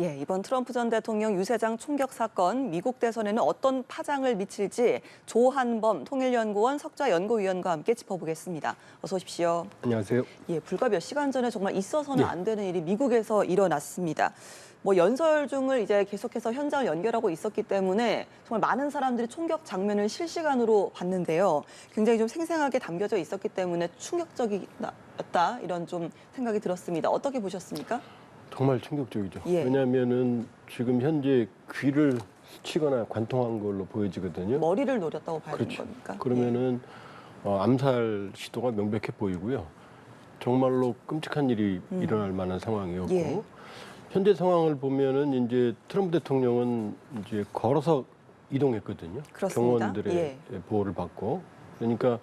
예, 이번 트럼프 전 대통령 유세장 총격 사건, 미국 대선에는 어떤 파장을 미칠지 조한범 통일연구원 석좌연구위원과 함께 짚어보겠습니다. 어서 오십시오. 안녕하세요. 예, 불과 몇 시간 전에 정말 있어서는 네. 안 되는 일이 미국에서 일어났습니다. 연설 중을 이제 계속해서 현장을 연결하고 있었기 때문에 정말 많은 사람들이 총격 장면을 실시간으로 봤는데요. 굉장히 좀 생생하게 담겨져 있었기 때문에 충격적이었다 이런 좀 생각이 들었습니다. 어떻게 보셨습니까? 정말 충격적이죠. 예. 왜냐하면은 지금 현재 귀를 스치거나 관통한 걸로 보여지거든요. 머리를 노렸다고 봐야 되는 그렇죠. 겁니까? 그러면은 암살 시도가 명백해 보이고요. 정말로 끔찍한 일이 일어날 만한 상황이었고 예. 현재 상황을 보면은 이제 트럼프 대통령은 이제 걸어서 이동했거든요. 그렇습니다. 경호원들의 예. 보호를 받고 그러니까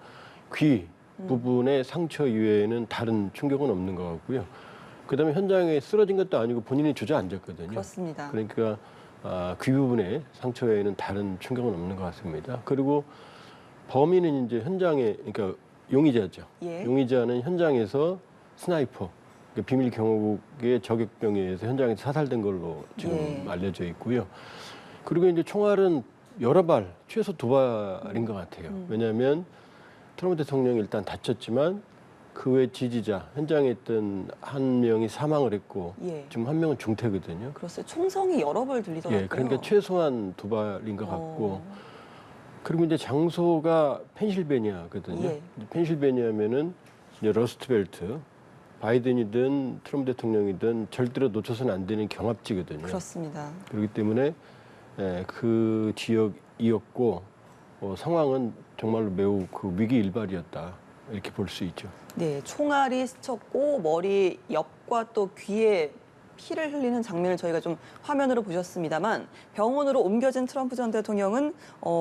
귀 부분의 상처 이외에는 다른 충격은 없는 것 같고요. 그다음에 현장에 쓰러진 것도 아니고 본인이 주저앉았거든요. 그렇습니다. 그러니까 귀 부분에 상처 외에는 다른 충격은 없는 것 같습니다. 그리고 범인은 이제 현장에 그러니까 용의자죠. 예. 용의자는 현장에서 스나이퍼, 그러니까 비밀 경호국의 저격병에 의해서 현장에서 사살된 걸로 지금 예. 알려져 있고요. 그리고 이제 총알은 여러 발, 최소 2발인 것 같아요. 왜냐하면 트럼프 대통령이 일단 다쳤지만 그 외 지지자, 현장에 있던 한 명이 사망을 했고 예. 지금 한 명은 중태거든요. 그렇어요. 총성이 여러 발 들리더라고요. 예, 그러니까 최소한 2발인 것 같고 그리고 이제 장소가 펜실베니아거든요. 예. 펜실베니아면은 이제 러스트벨트, 바이든이든 트럼프 대통령이든 절대로 놓쳐서는 안 되는 경합지거든요. 그렇습니다. 그렇기 때문에 그 지역이었고 상황은 정말로 매우 그 위기일발이었다 이렇게 볼 수 있죠. 네, 총알이 스쳤고 머리 옆과 또 귀에 피를 흘리는 장면을 저희가 좀 화면으로 보셨습니다만 병원으로 옮겨진 트럼프 전 대통령은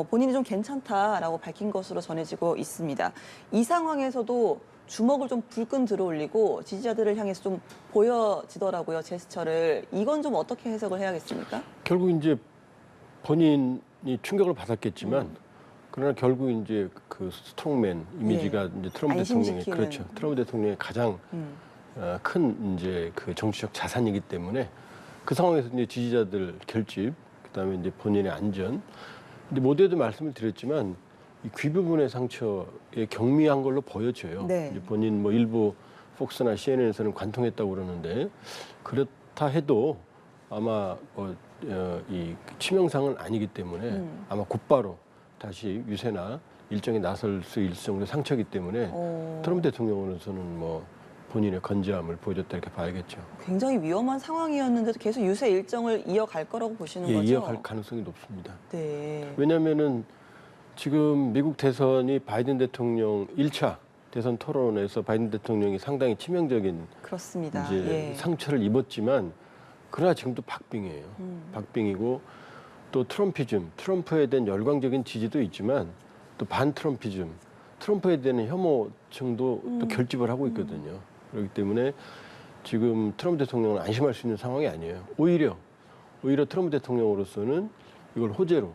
본인이 좀 괜찮다라고 밝힌 것으로 전해지고 있습니다. 이 상황에서도 주먹을 좀 불끈 들어올리고 지지자들을 향해서 좀 보여지더라고요, 제스처를. 이건 좀 어떻게 해석을 해야겠습니까? 결국 이제 본인이 충격을 받았겠지만 그러나 결국 이제 그 스트롱맨 이미지가 이제 트럼프 대통령의 안심시키는. 그렇죠. 트럼프 대통령의 가장 큰 이제 그 정치적 자산이기 때문에 그 상황에서 이제 지지자들 결집, 그다음에 이제 본인의 안전. 근데 모두에도 말씀을 드렸지만 이 귀 부분의 상처에 경미한 걸로 보여져요. 네. 이제 본인 뭐 일부 폭스나 CNN에서는 관통했다고 그러는데 그렇다 해도 아마 이 치명상은 아니기 때문에 아마 곧바로 다시 유세나 일정에 나설 수 있을 정도의 상처이기 때문에 트럼프 대통령으로서는 뭐 본인의 건재함을 보여줬다 이렇게 봐야겠죠. 굉장히 위험한 상황이었는데도 계속 유세 일정을 이어갈 거라고 보시는 예, 거죠? 이어갈 가능성이 높습니다. 네. 왜냐하면은 지금 미국 대선이 바이든 대통령 1차 대선 토론에서 바이든 대통령이 상당히 치명적인 그렇습니다. 이제 예. 상처를 입었지만 그러나 지금도 박빙이에요. 박빙이고 또 트럼피즘, 트럼프에 대한 열광적인 지지도 있지만 또 반트럼피즘, 트럼프에 대한 혐오층도 또 결집을 하고 있거든요. 그렇기 때문에 지금 트럼프 대통령은 안심할 수 있는 상황이 아니에요. 오히려 트럼프 대통령으로서는 이걸 호재로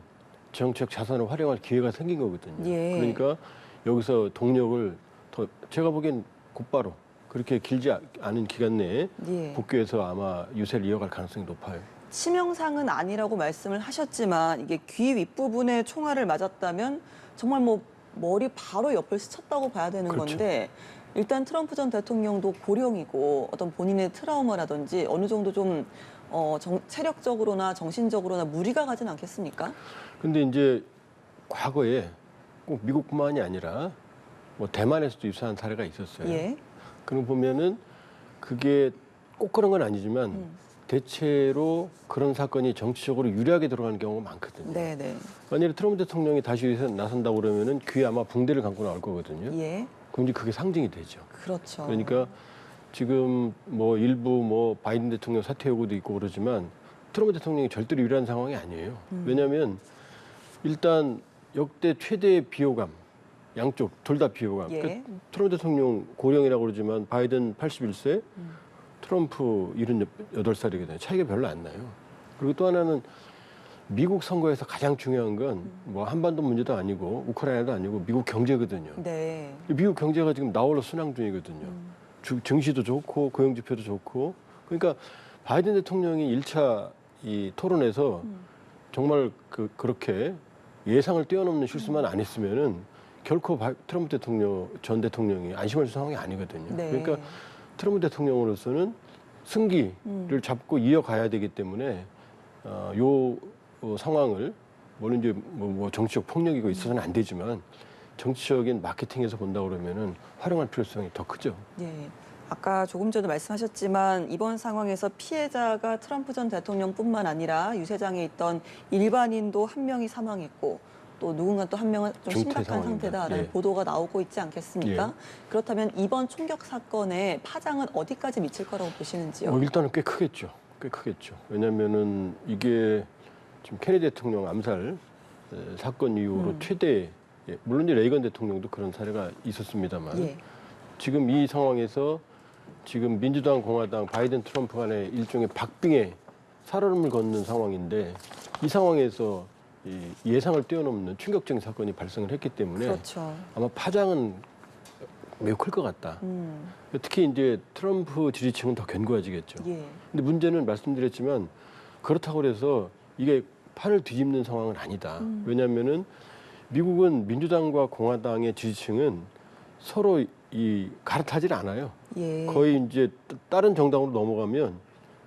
정치적 자산을 활용할 기회가 생긴 거거든요. 예. 그러니까 여기서 동력을 더 제가 보기엔 곧바로 그렇게 길지 않은 기간 내에 예. 복귀해서 아마 유세를 이어갈 가능성이 높아요. 치명상은 아니라고 말씀을 하셨지만 이게 귀 윗부분에 총알을 맞았다면 정말 머리 바로 옆을 스쳤다고 봐야 되는 그렇죠. 건데 일단 트럼프 전 대통령도 고령이고 어떤 본인의 트라우마라든지 어느 정도 좀 체력적으로나 정신적으로나 무리가 가진 않겠습니까? 근데 이제 과거에 꼭 미국뿐만이 아니라 뭐 대만에서도 유사한 사례가 있었어요. 예. 그런 거 보면은 그게 꼭 그런 건 아니지만 대체로 그런 사건이 정치적으로 유리하게 들어가는 경우가 많거든요. 네네. 만약에 트럼프 대통령이 다시 유세 나선다고 그러면은 귀에 아마 붕대를 감고 나올 거거든요. 예. 그럼 이제 그게 상징이 되죠. 그렇죠. 그러니까 지금 뭐 일부 뭐 바이든 대통령 사퇴 요구도 있고 그러지만 트럼프 대통령이 절대로 유리한 상황이 아니에요. 왜냐하면 일단 역대 최대의 비호감, 양쪽 둘 다 비호감. 예. 그러니까 트럼프 대통령 고령이라고 그러지만 바이든 81세, 트럼프 78살이거든요. 차이가 별로 안 나요. 그리고 또 하나는 미국 선거에서 가장 중요한 건 뭐 한반도 문제도 아니고 우크라이나도 아니고 미국 경제거든요. 네. 미국 경제가 지금 나홀로 순항 중이거든요. 증시도 좋고 고용 지표도 좋고 그러니까 바이든 대통령이 1차 이 토론에서 정말 그렇게 예상을 뛰어넘는 실수만 안 했으면은 결코 트럼프 전 대통령이 안심할 상황이 아니거든요. 네. 그러니까 트럼프 대통령으로서는 승기를 잡고 이어가야 되기 때문에 요 상황을 물론 이제 뭐 정치적 폭력이고 있어서는 안 되지만 정치적인 마케팅에서 본다 그러면은 활용할 필요성이 더 크죠. 예. 아까 조금 전에 말씀하셨지만 이번 상황에서 피해자가 트럼프 전 대통령뿐만 아니라 유세장에 있던 일반인도 한 명이 사망했고 또 누군가 또 한 명은 좀 중태 심각한 상황입니다. 상태다라는 예. 보도가 나오고 있지 않겠습니까? 예. 그렇다면 이번 총격 사건의 파장은 어디까지 미칠 거라고 보시는지요? 일단은 꽤 크겠죠. 꽤 크겠죠. 왜냐면은 이게 지금 케네디 대통령 암살 사건 이후로 최대, 물론 이제 레이건 대통령도 그런 사례가 있었습니다만 예. 지금 이 상황에서 지금 민주당, 공화당, 바이든, 트럼프 간의 일종의 박빙의 살얼음을 걷는 상황인데 이 상황에서 이 예상을 뛰어넘는 충격적인 사건이 발생을 했기 때문에 그렇죠. 아마 파장은 매우 클 것 같다. 특히 이제 트럼프 지지층은 더 견고해지겠죠. 예. 근데 문제는 말씀드렸지만 그렇다고 해서 이게 판을 뒤집는 상황은 아니다. 왜냐하면은 미국은 민주당과 공화당의 지지층은 서로 이 갈아타질 않아요. 예. 거의 이제 다른 정당으로 넘어가면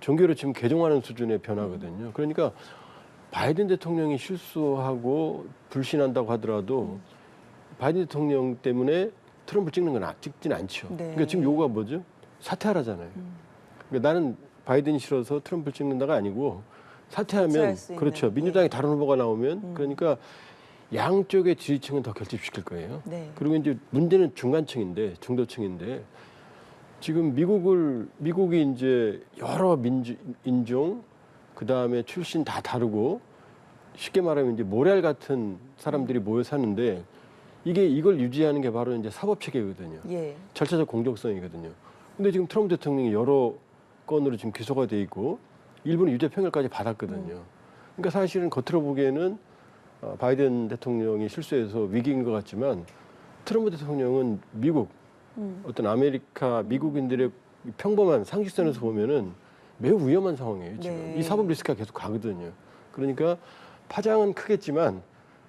종교를 지금 개종하는 수준의 변화거든요. 그러니까 바이든 대통령이 실수하고 불신한다고 하더라도 바이든 대통령 때문에 트럼프 찍진 않죠. 네. 그러니까 지금 요구가 뭐죠? 사퇴하라잖아요. 그러니까 나는 바이든이 싫어서 트럼프를 찍는다가 아니고 사퇴하면 사퇴할 수 있는, 그렇죠. 민주당이 예. 다른 후보가 나오면 그러니까 양쪽의 지지층은 더 결집시킬 거예요. 네. 그리고 이제 문제는 중간층인데 중도층인데 지금 미국이 이제 여러 인종 그 다음에 출신 다 다르고 쉽게 말하면 이제 모래알 같은 사람들이 모여 사는데 이걸 유지하는 게 바로 이제 사법 체계거든요. 예. 절차적 공정성이거든요. 근데 지금 트럼프 대통령이 여러 건으로 지금 기소가 돼 있고 일부는 유죄 평결까지 받았거든요. 그러니까 사실은 겉으로 보기에는 바이든 대통령이 실수해서 위기인 것 같지만 트럼프 대통령은 미국 어떤 아메리카 미국인들의 평범한 상식선에서 보면은 매우 위험한 상황이에요. 지금 네. 이 사법 리스크가 계속 가거든요. 그러니까 파장은 크겠지만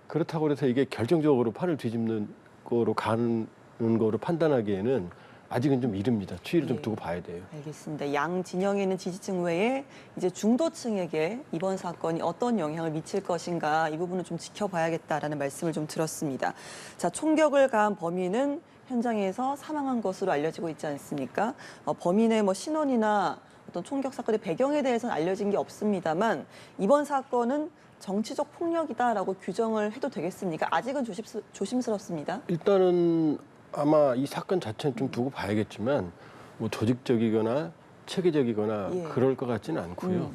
그렇다고 해서 이게 결정적으로 판을 뒤집는 거로 가는 거로 판단하기에는 아직은 좀 이릅니다. 추이를 좀 예. 두고 봐야 돼요. 알겠습니다. 양 진영에 있는 지지층 외에 이제 중도층에게 이번 사건이 어떤 영향을 미칠 것인가 이 부분은 좀 지켜봐야겠다라는 말씀을 좀 들었습니다. 자, 총격을 가한 범인은 현장에서 사망한 것으로 알려지고 있지 않습니까? 범인의 신원이나 어떤 총격 사건의 배경에 대해서는 알려진 게 없습니다만 이번 사건은 정치적 폭력이다라고 규정을 해도 되겠습니까? 아직은 조심스럽습니다. 일단은 아마 이 사건 자체는 좀 두고 봐야겠지만 뭐 조직적이거나 체계적이거나 예. 그럴 것 같지는 않고요.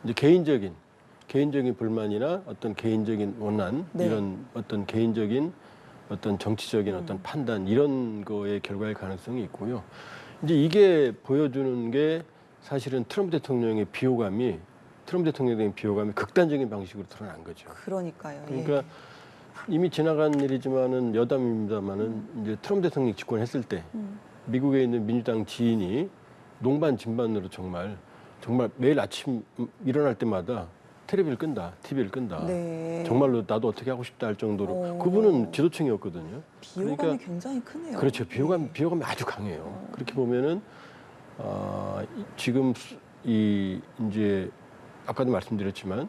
이제 개인적인 불만이나 어떤 개인적인 원한 네. 이런 어떤 개인적인 어떤 정치적인 어떤 판단 이런 거의 결과일 가능성이 있고요. 이제 이게 보여주는 게 사실은 트럼프 대통령의 비호감이 극단적인 방식으로 드러난 거죠. 그러니까요. 예. 그러니까 이미 지나간 일이지만은 여담입니다만은 이제 트럼프 대통령이 집권했을 때 미국에 있는 민주당 지인이 농반 진반으로 정말 매일 아침 일어날 때마다 TV를 끈다. 네. 정말로 나도 어떻게 하고 싶다 할 정도로 오. 그분은 지도층이었거든요. 비호감이 그러니까 굉장히 크네요. 그렇죠. 비호감이 아주 강해요. 그렇게 보면은 지금 이제 아까도 말씀드렸지만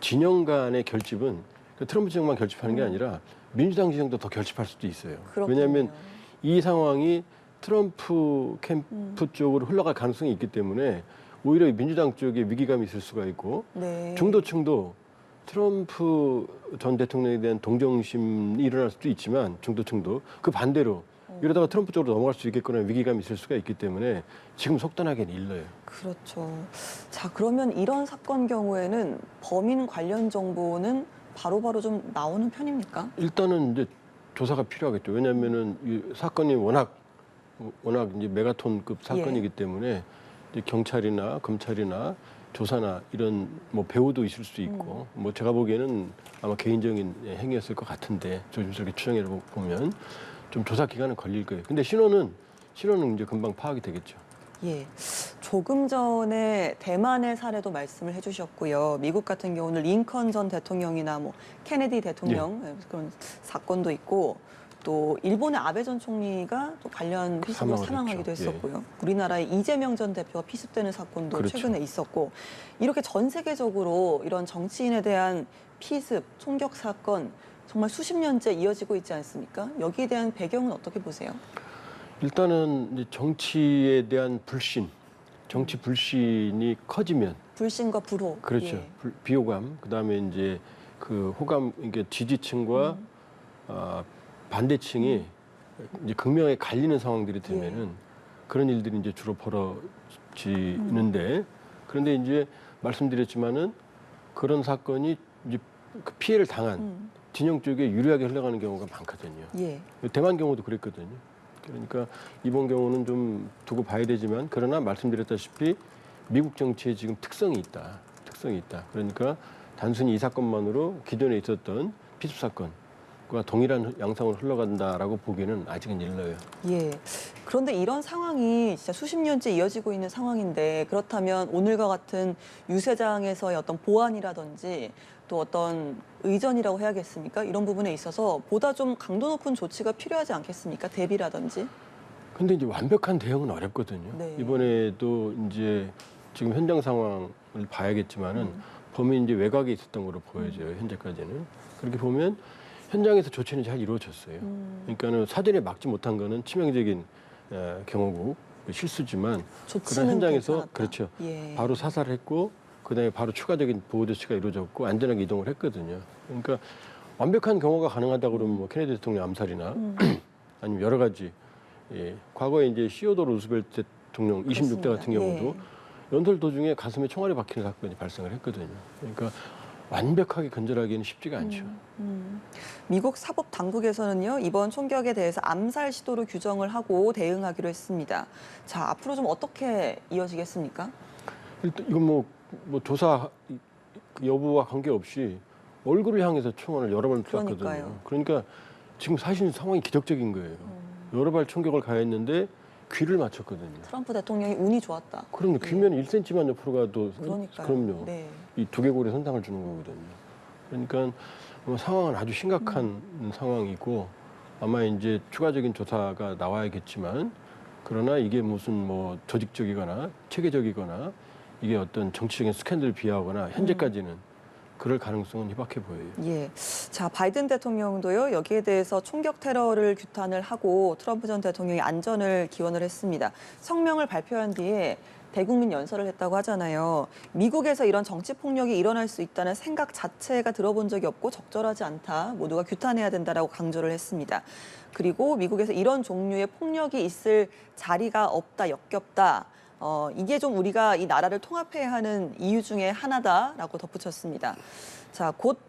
진영 간의 결집은 트럼프 지역만 결집하는 게 아니라 민주당 지역도 더 결집할 수도 있어요. 그렇군요. 왜냐하면 이 상황이 트럼프 캠프 쪽으로 흘러갈 가능성이 있기 때문에 오히려 민주당 쪽에 위기감이 있을 수가 있고 네. 중도층도 트럼프 전 대통령에 대한 동정심이 일어날 수도 있지만 중도층도 그 반대로 이러다가 트럼프 쪽으로 넘어갈 수 있겠거나 위기감이 있을 수가 있기 때문에 지금 속단하기는 일러요. 그렇죠. 자, 그러면 이런 사건 경우에는 범인 관련 정보는 바로바로 좀 나오는 편입니까? 일단은 이제 조사가 필요하겠죠. 왜냐하면은 이 사건이 워낙 이제 메가톤급 사건이기 때문에 이제 경찰이나 검찰이나 조사나 이런 뭐 배우도 있을 수 있고 뭐 제가 보기에는 아마 개인적인 행위였을 것 같은데 조심스럽게 추정해 보면 좀 조사 기간은 걸릴 거예요. 근데 신원은 이제 금방 파악이 되겠죠. 예. 조금 전에 대만의 사례도 말씀을 해주셨고요. 미국 같은 경우는 링컨 전 대통령이나 뭐 케네디 대통령 그런 사건도 있고 또 일본의 아베 전 총리가 또 관련 피습으로 사망을 사망하기도 했죠. 했었고요. 우리나라의 이재명 전 대표가 피습되는 사건도 그렇죠. 최근에 있었고 이렇게 전 세계적으로 이런 정치인에 대한 피습, 총격 사건 정말 수십 년째 이어지고 있지 않습니까? 여기에 대한 배경은 어떻게 보세요? 일단은 이제 정치에 대한 불신, 정치 불신이 커지면 불신과 불호. 그렇죠. 예. 비호감, 그다음에 이제 그 호감, 이게 지지층과 반대층이 이제 극명하게 갈리는 상황들이 되면은 그런 일들이 이제 주로 벌어지는데 그런데 이제 말씀드렸지만은 그런 사건이 이제 그 피해를 당한 진영 쪽에 유리하게 흘러가는 경우가 많거든요. 예. 대만 경우도 그랬거든요. 그러니까 이번 경우는 좀 두고 봐야 되지만 그러나 말씀드렸다시피 미국 정치에 지금 특성이 있다. 그러니까 단순히 이 사건만으로 기존에 있었던 피습 사건과 동일한 양상으로 흘러간다라고 보기에는 아직은 일러요. 예. 그런데 이런 상황이 진짜 수십 년째 이어지고 있는 상황인데 그렇다면 오늘과 같은 유세장에서의 어떤 보안이라든지 또 어떤 의전이라고 해야겠습니까? 이런 부분에 있어서 보다 좀 강도 높은 조치가 필요하지 않겠습니까? 대비라든지. 근데 이제 완벽한 대응은 어렵거든요. 네. 이번에도 이제 지금 현장 상황을 봐야겠지만은 범인이 이제 외곽에 있었던 걸로 보여져요. 현재까지는. 그렇게 보면 현장에서 조치는 잘 이루어졌어요. 그러니까는 사전에 막지 못한 거는 치명적인 경우고 실수지만 그런 조치는 현장에서 괜찮았다. 그렇죠. 예. 바로 사살을 했고 그다음에 바로 추가적인 보호 조치가 이루어졌고 안전하게 이동을 했거든요. 그러니까 완벽한 경호가 가능하다 그러면 뭐 케네디 대통령 암살이나 아니면 여러 가지 과거에 이제 시어도 루스벨트 대통령 26대 같은 경우도 연설 도중에 가슴에 총알이 박히는 사건이 발생을 했거든요. 그러니까 완벽하게 근절하기는 쉽지가 않죠. 미국 사법 당국에서는요 이번 총격에 대해서 암살 시도로 규정을 하고 대응하기로 했습니다. 자 앞으로 좀 어떻게 이어지겠습니까? 일단 이건 뭐 조사 여부와 관계없이 얼굴을 향해서 총알을 여러 번 쐈거든요. 그러니까요. 그러니까 지금 사실 상황이 기적적인 거예요. 여러 발 총격을 가했는데 귀를 맞췄거든요. 트럼프 대통령이 운이 좋았다. 그럼요. 귀면 1cm만 옆으로 가도 그러니까요. 그럼요. 네. 이 두개골에 손상을 주는 거거든요. 그러니까 아마 상황은 아주 심각한 상황이고 아마 이제 추가적인 조사가 나와야겠지만 그러나 이게 무슨 뭐 조직적이거나 체계적이거나 이게 어떤 정치적인 스캔들을 비하하거나 현재까지는 그럴 가능성은 희박해 보여요. 예. 자, 바이든 대통령도요, 여기에 대해서 총격 테러를 규탄을 하고 트럼프 전 대통령의 안전을 기원을 했습니다. 성명을 발표한 뒤에 대국민 연설을 했다고 하잖아요. 미국에서 이런 정치 폭력이 일어날 수 있다는 생각 자체가 들어본 적이 없고 적절하지 않다. 모두가 규탄해야 된다라고 강조를 했습니다. 그리고 미국에서 이런 종류의 폭력이 있을 자리가 없다, 역겹다. 이게 좀 우리가 이 나라를 통합해야 하는 이유 중에 하나다라고 덧붙였습니다. 자, 곧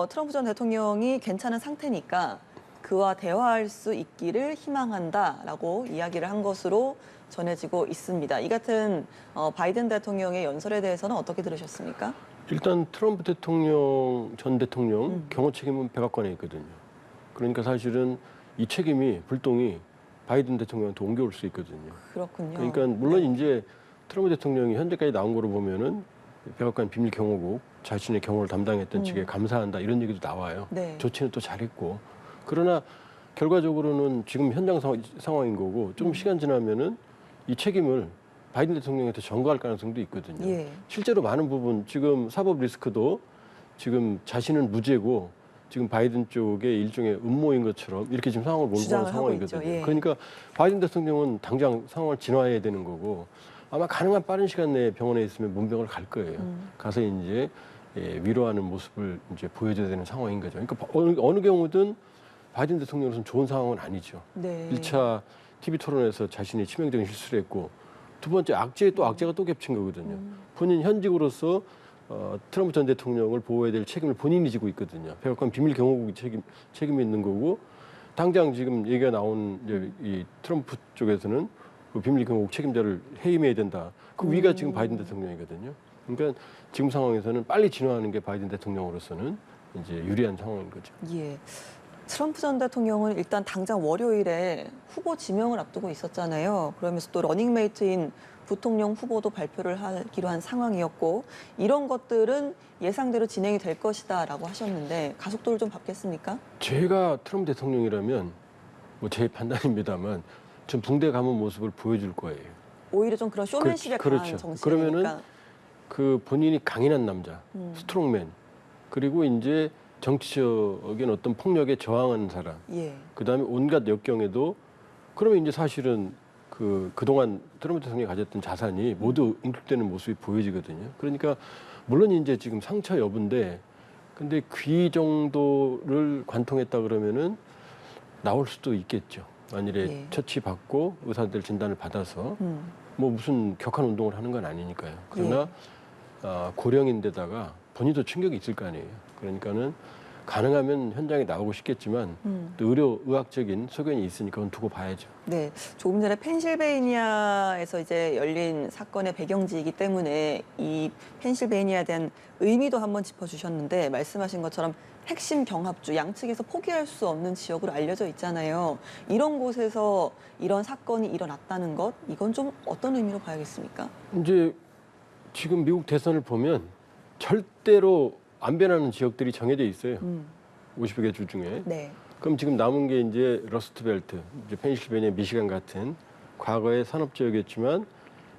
트럼프 전 대통령이 괜찮은 상태니까 그와 대화할 수 있기를 희망한다라고 이야기를 한 것으로 전해지고 있습니다. 이 같은 바이든 대통령의 연설에 대해서는 어떻게 들으셨습니까? 일단 트럼프 전 대통령 경호 책임은 백악관에 있거든요. 그러니까 사실은 이 책임이 불똥이 바이든 대통령한테 옮겨올 수 있거든요. 그렇군요. 그러니까 물론 이제 트럼프 대통령이 현재까지 나온 거로 보면은 백악관 비밀 경호국 자신의 경호를 담당했던 측에 감사한다 이런 얘기도 나와요. 네. 조치는 또 잘했고 그러나 결과적으로는 지금 현장 상황인 거고 좀 시간 지나면은 이 책임을 바이든 대통령한테 전가할 가능성도 있거든요. 예. 실제로 많은 부분 지금 사법 리스크도 지금 자신은 무죄고 지금 바이든 쪽의 일종의 음모인 것처럼 이렇게 지금 상황을 몰고 가는 상황이거든요. 있죠. 예. 그러니까 바이든 대통령은 당장 상황을 진화해야 되는 거고 아마 가능한 빠른 시간 내에 병원에 있으면 문병을 갈 거예요. 가서 이제 위로하는 모습을 이제 보여줘야 되는 상황인 거죠. 그러니까 어느 경우든 바이든 대통령으로서는 좋은 상황은 아니죠. 네. 1차 TV 토론에서 자신이 치명적인 실수를 했고 두 번째 악재에 또 악재가 또 겹친 거거든요. 본인 현직으로서 트럼프 전 대통령을 보호해야 될 책임을 본인이 지고 있거든요. 백악관 비밀 경호국이 책임이 있는 거고 당장 지금 얘기가 나온 이제 이 트럼프 쪽에서는 그 비밀 경호국 책임자를 해임해야 된다. 그 위가 지금 바이든 대통령이거든요. 그러니까 지금 상황에서는 빨리 진화하는 게 바이든 대통령으로서는 이제 유리한 상황인 거죠. 예. 트럼프 전 대통령은 일단 당장 월요일에 후보 지명을 앞두고 있었잖아요. 그러면서 또 러닝메이트인 부통령 후보도 발표를 하기로 한 상황이었고 이런 것들은 예상대로 진행이 될 것이다라고 하셨는데 가속도를 좀 밟겠습니까? 제가 트럼프 대통령이라면 뭐 제 판단입니다만 좀 붕대 감은 모습을 보여줄 거예요. 오히려 좀 그런 쇼맨십에 강한 그렇죠. 정치니까. 그러면은 그 본인이 강인한 남자, 스트롱맨, 그리고 이제 정치적인 어떤 폭력에 저항하는 사람, 예. 그다음에 온갖 역경에도 그러면 이제 사실은 그동안 트럼프 대통령이 가졌던 자산이 모두 응축되는 모습이 보여지거든요. 그러니까 물론 이제 지금 상처 여부인데 근데 귀 정도를 관통했다 그러면은 나올 수도 있겠죠. 만일에 예. 처치받고 의사들 진단을 받아서 뭐 무슨 격한 운동을 하는 건 아니니까요. 그러나 고령인데다가 본인도 충격이 있을 거 아니에요. 그러니까는 가능하면 현장에 나오고 싶겠지만 또 의학적인 소견이 있으니까 그건 두고 봐야죠. 네, 조금 전에 펜실베이니아에서 이제 열린 사건의 배경지이기 때문에 이 펜실베이니아에 대한 의미도 한번 짚어주셨는데 말씀하신 것처럼 핵심 경합주 양측에서 포기할 수 없는 지역으로 알려져 있잖아요. 이런 곳에서 이런 사건이 일어났다는 것, 이건 좀 어떤 의미로 봐야겠습니까? 이제 지금 미국 대선을 보면 절대로 안 변하는 지역들이 정해져 있어요. 50개 주 중에. 네. 그럼 지금 남은 게 이제 러스트벨트, 이제 펜실베니아, 미시간 같은 과거의 산업 지역이었지만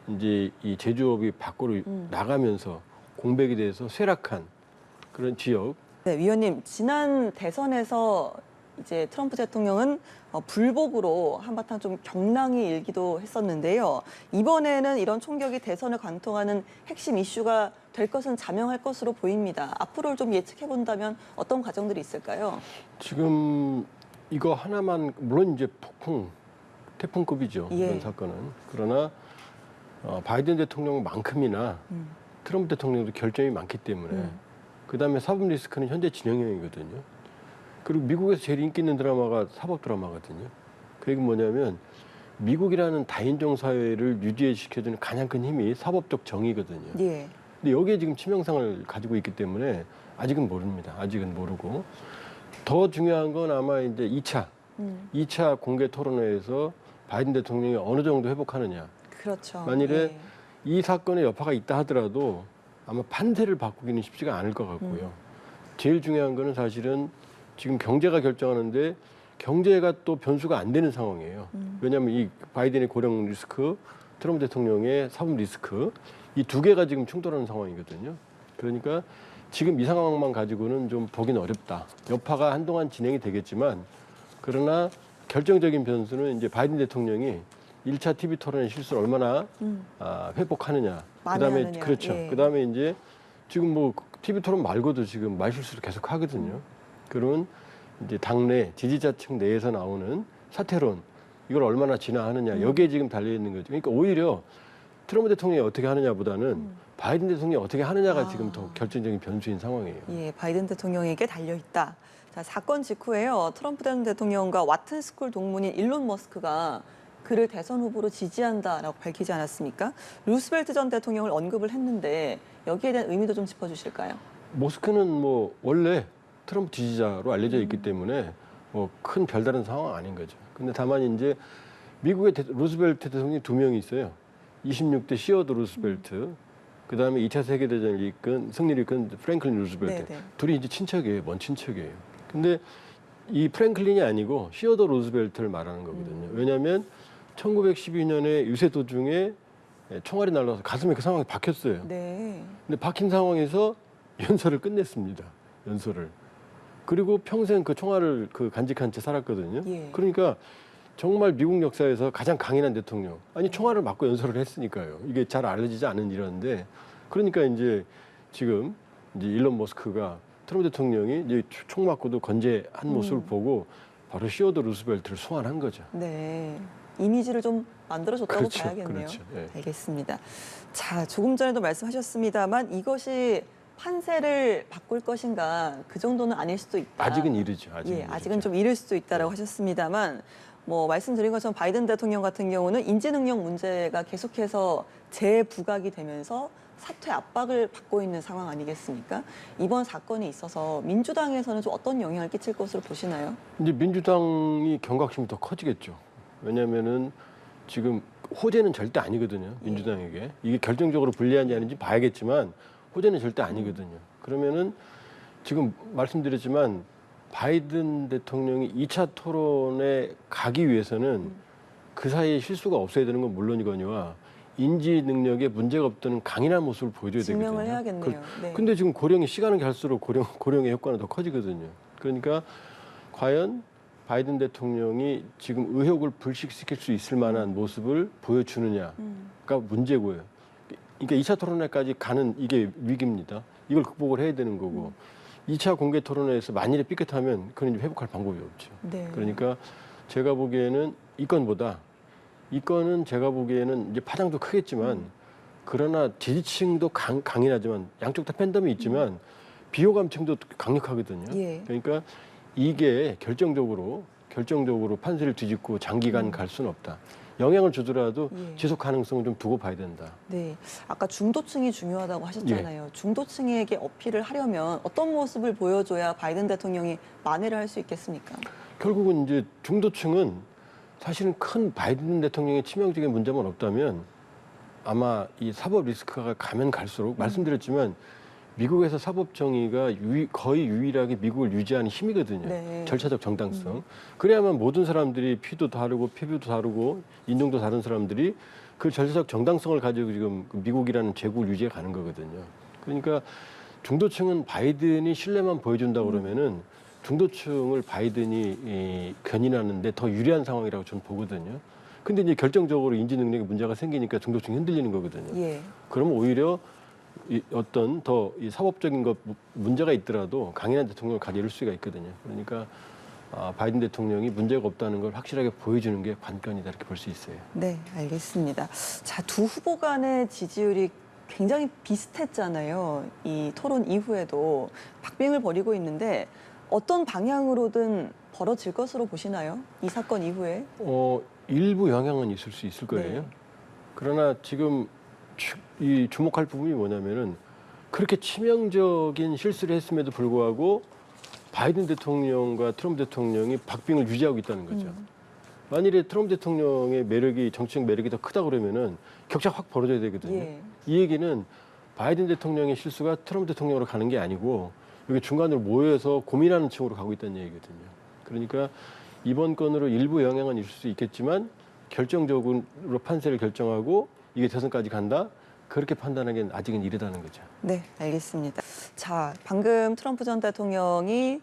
이제 이 제조업이 밖으로 나가면서 공백이 돼서 쇠락한 그런 지역. 네, 위원님, 지난 대선에서 이제 트럼프 대통령은 불복으로 한바탕 좀 경랑이 일기도 했었는데요. 이번에는 이런 총격이 대선을 관통하는 핵심 이슈가 될 것은 자명할 것으로 보입니다. 앞으로를 좀 예측해 본다면 어떤 과정들이 있을까요? 지금 이거 하나만 물론 이제 태풍급이죠. 예. 이런 사건은. 그러나 바이든 대통령만큼이나 트럼프 대통령도 결점이 많기 때문에 그다음에 사법 리스크는 현재 진행형이거든요. 그리고 미국에서 제일 인기 있는 드라마가 사법 드라마거든요. 그 얘기는 뭐냐면 미국이라는 다인종 사회를 유지시켜주는 가장 큰 힘이 사법적 정의거든요. 예. 근데 여기에 지금 치명상을 가지고 있기 때문에 아직은 모릅니다. 아직은 모르고. 더 중요한 건 아마 이제 2차 공개 토론회에서 바이든 대통령이 어느 정도 회복하느냐. 그렇죠. 만일에 예. 이 사건의 여파가 있다 하더라도 아마 판세를 바꾸기는 쉽지가 않을 것 같고요. 제일 중요한 거는 사실은 지금 경제가 결정하는데 경제가 또 변수가 안 되는 상황이에요. 왜냐하면 이 바이든의 고령 리스크, 트럼프 대통령의 사법 리스크 이 두 개가 지금 충돌하는 상황이거든요. 그러니까 지금 이 상황만 가지고는 좀 보기는 어렵다. 여파가 한동안 진행이 되겠지만 그러나 결정적인 변수는 이제 바이든 대통령이 1차 TV 토론의 실수를 얼마나 회복하느냐. 그다음에 만회하느냐. 그렇죠. 예. 그다음에 이제 지금 뭐 TV 토론 말고도 지금 말실수를 계속 하거든요. 그러면 이제 당내 지지자층 내에서 나오는 사퇴론 이걸 얼마나 진화하느냐 여기에 지금 달려 있는 거죠. 그러니까 오히려 트럼프 대통령이 어떻게 하느냐보다는 바이든 대통령이 어떻게 하느냐가 지금 더 결정적인 변수인 상황이에요. 예, 바이든 대통령에게 달려 있다. 자, 사건 직후에요. 트럼프 전 대통령과 와튼 스쿨 동문인 일론 머스크가 그를 대선 후보로 지지한다라고 밝히지 않았습니까? 루스벨트 전 대통령을 언급을 했는데 여기에 대한 의미도 좀 짚어주실까요? 머스크는 뭐 원래 트럼프 지지자로 알려져 있기 때문에 뭐 큰 별다른 상황 아닌 거죠. 근데 다만 이제 미국의 루스벨트 대통령이 두 명이 있어요. 26대 시어도 루스벨트, 그 다음에 2차 세계대전을 이끈, 승리를 이끈 프랭클린 루스벨트. 네네. 둘이 이제 친척이에요. 먼 친척이에요. 근데 이 프랭클린이 아니고 시어도 루스벨트를 말하는 거거든요. 왜냐하면 1912년에 유세 도중에 총알이 날라와서 가슴에 그 상황이 박혔어요. 네. 근데 박힌 상황에서 연설을 끝냈습니다. 연설을. 그리고 평생 그 총알을 간직한 채 살았거든요. 예. 그러니까 정말 미국 역사에서 가장 강인한 대통령. 아니 총알을 맞고 연설을 했으니까요. 이게 잘 알려지지 않은 일인데 그러니까 이제 지금 이제 일론 머스크가 트럼프 대통령이 이제 총 맞고도 건재한 모습을 보고 바로 시어도 루스벨트를 소환한 거죠. 네. 이미지를 좀 만들어줬다고 그렇죠, 봐야겠네요. 그렇죠. 예. 알겠습니다. 자, 조금 전에도 말씀하셨습니다만 이것이 판세를 바꿀 것인가 그 정도는 아닐 수도 있다. 아직은 이르죠. 예, 아직은 좀 이를 수도 있다라고 하셨습니다만 뭐 말씀드린 것처럼 바이든 대통령 같은 경우는 인재 능력 문제가 계속해서 재부각이 되면서 사퇴 압박을 받고 있는 상황 아니겠습니까? 이번 사건에 있어서 민주당에서는 좀 어떤 영향을 끼칠 것으로 보시나요? 이제 민주당이 경각심이 더 커지겠죠. 왜냐하면은 지금 호재는 절대 아니거든요. 민주당에게. 이게 결정적으로 불리한지 아닌지 봐야겠지만 호재는 절대 아니거든요. 그러면은 지금 말씀드렸지만 바이든 대통령이 2차 토론에 가기 위해서는 그 사이에 실수가 없어야 되는 건 물론이거니와 인지 능력에 문제가 없다는 강인한 모습을 보여줘야 되거든요. 증명을 해야겠네요. 네. 근데 지금 고령이 시간이 갈수록 고령의 효과는 더 커지거든요. 그러니까 과연 바이든 대통령이 지금 의혹을 불식시킬 수 있을 만한 모습을 보여주느냐가 문제고요. 그러니까 2차 토론회까지 가는 이게 위기입니다. 이걸 극복을 해야 되는 거고 2차 공개 토론회에서 만일에 삐끗하면 그건 이제 회복할 방법이 없죠. 네. 그러니까 제가 보기에는 이 건은 제가 보기에는 이제 파장도 크겠지만 그러나 지지층도 강인하지만 양쪽 다 팬덤이 있지만 비호감층도 강력하거든요. 예. 그러니까 이게 결정적으로 판세를 뒤집고 장기간 갈 수는 없다. 영향을 주더라도 예. 지속 가능성을 좀 두고 봐야 된다. 네, 아까 중도층이 중요하다고 하셨잖아요. 중도층에게 어필을 하려면 어떤 모습을 보여줘야 바이든 대통령이 만회를 할 수 있겠습니까? 결국은 이제 중도층은 사실은 큰 바이든 대통령의 치명적인 문제만 없다면 아마 이 사법 리스크가 가면 갈수록 말씀드렸지만 미국에서 사법 정의가 거의 유일하게 미국을 유지하는 힘이거든요. 네. 절차적 정당성. 그래야만 모든 사람들이 피도 다르고 피부도 다르고 인종도 다른 사람들이 그 절차적 정당성을 가지고 지금 그 미국이라는 제국을 유지해 가는 거거든요. 그러니까 중도층은 바이든이 신뢰만 보여준다 그러면은 중도층을 바이든이 견인하는데 더 유리한 상황이라고 저는 보거든요. 근데 이제 결정적으로 인지 능력에 문제가 생기니까 중도층이 흔들리는 거거든요. 예. 그러면 오히려 어떤 더 이 사법적인 것 문제가 있더라도 강인한 대통령을 가질 수가 있거든요. 그러니까 바이든 대통령이 문제가 없다는 걸 확실하게 보여주는 게 관건이다 이렇게 볼 수 있어요. 네, 알겠습니다. 자, 두 후보 간의 지지율이 굉장히 비슷했잖아요. 이 토론 이후에도 박빙을 벌이고 있는데 어떤 방향으로든 벌어질 것으로 보시나요? 이 사건 이후에? 일부 영향은 있을 수 있을 거예요. 네. 그러나 지금 이 주목할 부분이 뭐냐면은 그렇게 치명적인 실수를 했음에도 불구하고 바이든 대통령과 트럼프 대통령이 박빙을 유지하고 있다는 거죠. 만일에 트럼프 대통령의 매력이 정치적 매력이 더 크다 그러면은 격차 확 벌어져야 되거든요. 예. 이 얘기는 바이든 대통령의 실수가 트럼프 대통령으로 가는 게 아니고 여기 중간으로 모여서 고민하는 층으로 가고 있다는 얘기거든요. 그러니까 이번 건으로 일부 영향은 있을 수 있겠지만 결정적으로 판세를 결정하고 이게 대선까지 간다? 그렇게 판단하기엔 아직은 이르다는 거죠. 네, 알겠습니다. 자, 방금 트럼프 전 대통령이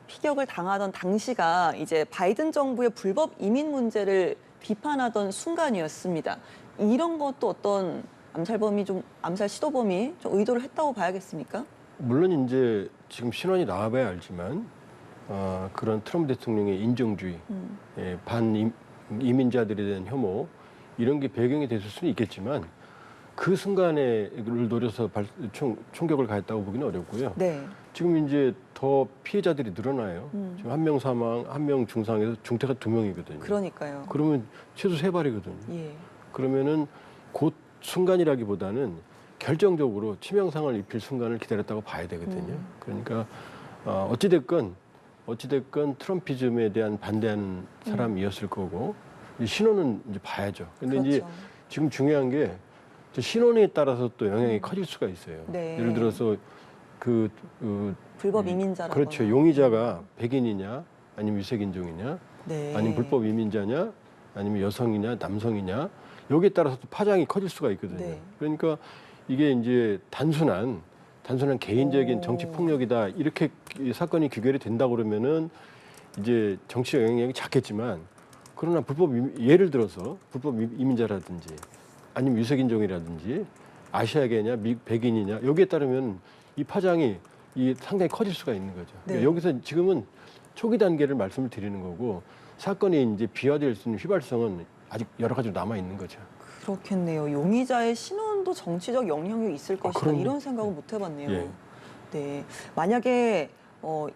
피격을 당하던 당시가 이제 바이든 정부의 불법 이민 문제를 비판하던 순간이었습니다. 이런 것도 어떤 암살 시도범이 좀 의도를 했다고 봐야겠습니까? 물론 이제 지금 신원이 나와봐야 알지만 그런 트럼프 대통령의 인종주의, 이민자들에 대한 혐오 이런 게 배경이 됐을 수는 있겠지만 그 순간에를 노려서 총격을 가했다고 보기는 어렵고요. 네. 지금 이제 더 피해자들이 늘어나요. 지금 한 명 사망, 한 명 중상해서 중태가 2명이거든요. 그러니까요. 그러면 최소 3발이거든요. 예. 그러면은 곧 순간이라기보다는 결정적으로 치명상을 입힐 순간을 기다렸다고 봐야 되거든요. 그러니까 어찌됐건 트럼피즘에 대한 반대하는 사람이었을 거고 이 신호는 이제 봐야죠. 근데 그렇죠. 이제 지금 중요한 게 신원에 따라서 또 영향이 커질 수가 있어요. 네. 예를 들어서 불법 이민자라거나. 그렇죠. 용의자가 백인이냐 아니면 유색인종이냐 네. 아니면 불법 이민자냐 아니면 여성이냐 남성이냐 여기에 따라서 또 파장이 커질 수가 있거든요. 네. 그러니까 이게 이제 단순한 개인적인 오. 정치 폭력이다 이렇게 이 사건이 귀결이 된다 그러면은 이제 정치적 영향력이 작겠지만 그러나 예를 들어서 불법 이민자라든지 아니면 유색인종이라든지 아시아계냐 백인이냐 여기에 따르면 이 파장이 상당히 커질 수가 있는 거죠. 네. 그러니까 여기서 지금은 초기 단계를 말씀을 드리는 거고 사건이 이제 비화될 수 있는 휘발성은 아직 여러 가지로 남아 있는 거죠. 그렇겠네요. 용의자의 신원도 정치적 영향력이 있을 것이다. 그럼요. 이런 생각은 못 해봤네요. 예. 네. 만약에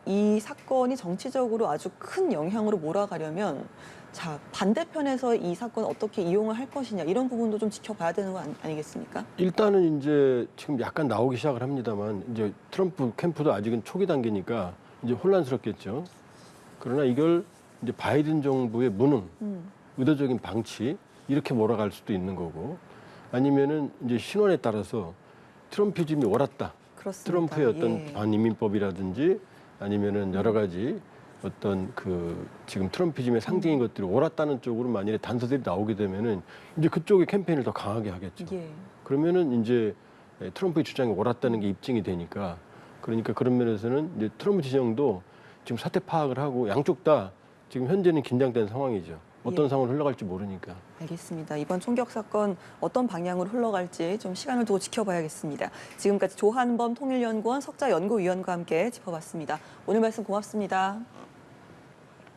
이 사건이 정치적으로 아주 큰 영향으로 몰아가려면 자, 반대편에서 이 사건 어떻게 이용을 할 것이냐 이런 부분도 좀 지켜봐야 되는 거 아니겠습니까? 일단은 이제 지금 약간 나오기 시작을 합니다만 이제 트럼프 캠프도 아직은 초기 단계니까 이제 혼란스럽겠죠. 그러나 이걸 이제 바이든 정부의 무능, 의도적인 방치 이렇게 몰아갈 수도 있는 거고 아니면은 이제 신원에 따라서 트럼피즘이 옳았다. 그렇습니다. 트럼프의 어떤 예. 반이민법이라든지 아니면은 여러 가지 어떤 지금 트럼피즘의 상징인 것들이 옳았다는 쪽으로 만일에 단서들이 나오게 되면은 이제 그쪽의 캠페인을 더 강하게 하겠죠. 예. 그러면은 이제 트럼프의 주장이 옳았다는 게 입증이 되니까 그러니까 그런 면에서는 이제 트럼프 진영도 지금 사태 파악을 하고 양쪽 다 지금 현재는 긴장된 상황이죠. 어떤 예. 상황으로 흘러갈지 모르니까. 알겠습니다. 이번 총격 사건 어떤 방향으로 흘러갈지 좀 시간을 두고 지켜봐야겠습니다. 지금까지 조한범 통일연구원 석좌연구위원과 함께 짚어봤습니다. 오늘 말씀 고맙습니다.